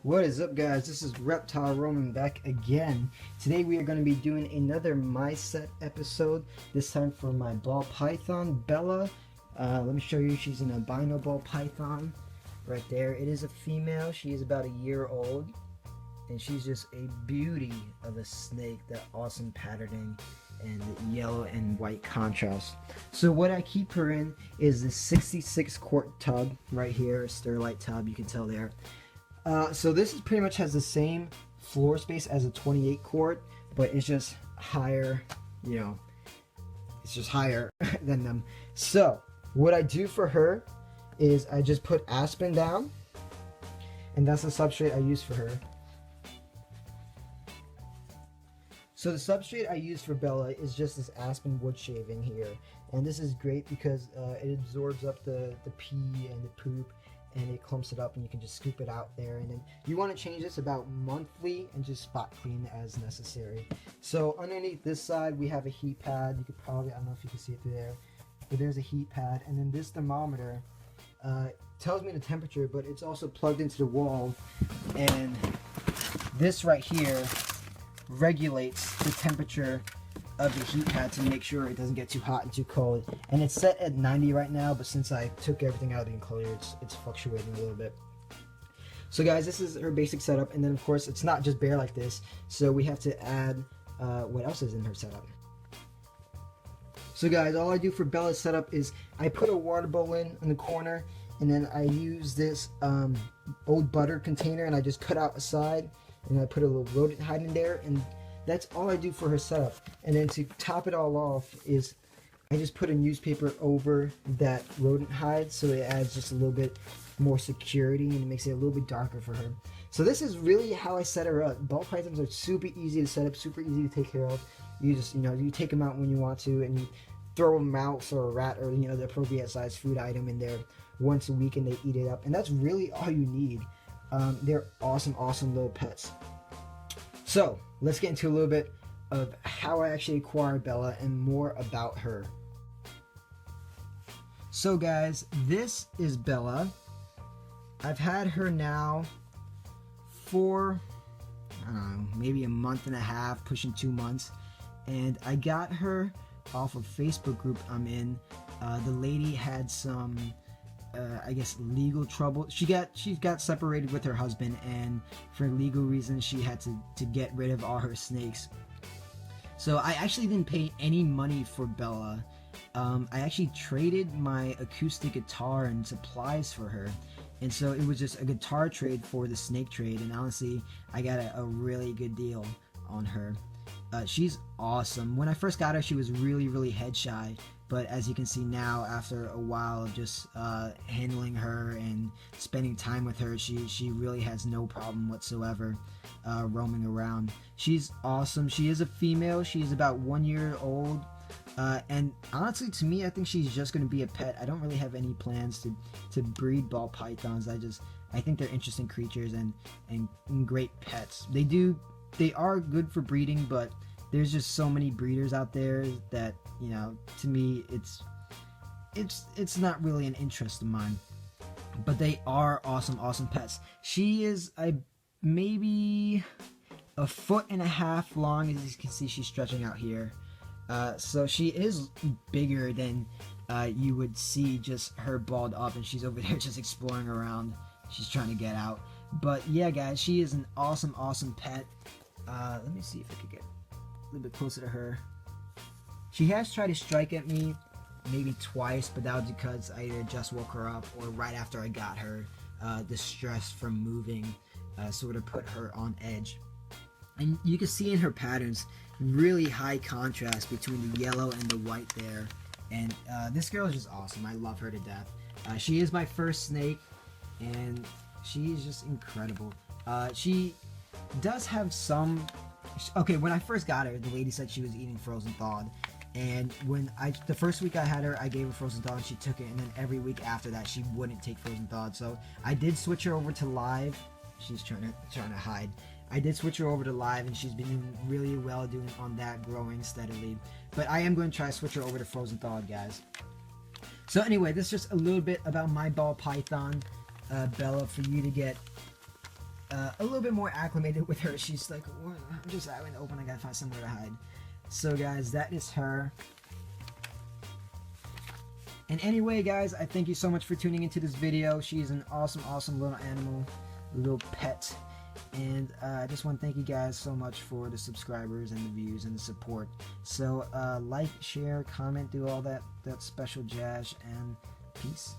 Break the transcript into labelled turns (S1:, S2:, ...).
S1: What is up, guys? This is Reptile Roman back again. Today we are going to be doing another MySet episode, this time for my ball python, Bella. Let me show you, she's an albino ball python right there. It is a female. She is about a year old, and she's just a beauty of a snake. That awesome patterning and the yellow and white contrast. So what I keep her in is this 66 quart tub right here, a Sterlite tub, you can tell there. So this is pretty much has the same floor space as a 28 quart, but it's just higher, you know, it's just higher than them. So what I do for her is I just put aspen down, and that's the substrate I use for her. So the substrate I use for Bella is just this aspen wood shaving here, and this is great because it absorbs up the pee and the poop, and it clumps it up, and you can just scoop it out there. And then you want to change this about monthly and just spot clean as necessary. So underneath this side we have a heat pad. You could probably, I don't know if you can see it through there, but there's a heat pad, and then this thermometer tells me the temperature, but it's also plugged into the wall, and this right here regulates the temperature of the heat pad to make sure it doesn't get too hot and too cold. And it's set at 90 right now, but since I took everything out of the enclosure, it's fluctuating a little bit. So guys, this is her basic setup, and then of course it's not just bare like this, so we have to add what else is in her setup. So guys, all I do for Bella's setup is I put a water bowl in the corner, and then I use this old butter container, and I just cut out a side, and I put a little rodent hide in there, and that's all I do for her setup. And then to top it all off is I just put a newspaper over that rodent hide, so it adds just a little bit more security and it makes it a little bit darker for her. So this is really how I set her up. Ball pythons are super easy to set up, super easy to take care of. You just, you take them out when you want to, and you throw a mouse or a rat or the appropriate size food item in there once a week, and they eat it up. And that's really all you need. They're awesome little pets. So let's get into a little bit of how I actually acquired Bella and more about her. So guys, this is Bella. I've had her now for, I don't know, maybe a month and a half, pushing 2 months. And I got her off a Facebook group I'm in. The lady had some I guess legal trouble. She got separated with her husband, and for legal reasons she had to get rid of all her snakes. So I actually didn't pay any money for Bella. I actually traded my acoustic guitar and supplies for her, and so it was just a guitar trade for the snake trade, and honestly I got a really good deal on her. She's awesome. When I first got her, she was really head shy, but as you can see now, after a while of just handling her and spending time with her, she really has no problem whatsoever roaming around. She's awesome. She is a female. She's about 1 year old, and honestly, to me, I think she's just going to be a pet. I don't really have any plans to breed ball pythons. I think they're interesting creatures and great pets. They are good for breeding, but there's just so many breeders out there that, to me, it's not really an interest of mine. But they are awesome pets. She is maybe 1.5 feet long, as you can see. She's stretching out here. So she is bigger than you would see just her balled up, and she's over there just exploring around. She's trying to get out. But yeah, guys, she is an awesome pet. Let me see if I could get a little bit closer to her. She has tried to strike at me maybe twice, but that was because I either just woke her up or right after I got her. The stress from moving sort of put her on edge. And you can see in her patterns really high contrast between the yellow and the white there. And this girl is just awesome. I love her to death. She is my first snake, and she is just incredible. She does have some. Okay, when I first got her, the lady said she was eating frozen thawed, and the first week I had her, I gave her frozen thawed and she took it, and then every week after that she wouldn't take frozen thawed. So I did switch her over to live. She's trying to hide. I did switch her over to live, and she's been doing really well doing on that, growing steadily. But I am going to try to switch her over to frozen thawed, guys. So anyway, this is just a little bit about my ball python, Bella, for you to get a little bit more acclimated with her. She's like, I'm just out in the open, I gotta find somewhere to hide. So guys, that is her. And anyway guys, I thank you so much for tuning into this video. She is an awesome little animal, little pet. And I just want to thank you guys so much for the subscribers and the views and the support. So like, share, comment, do all that special jazz, and peace.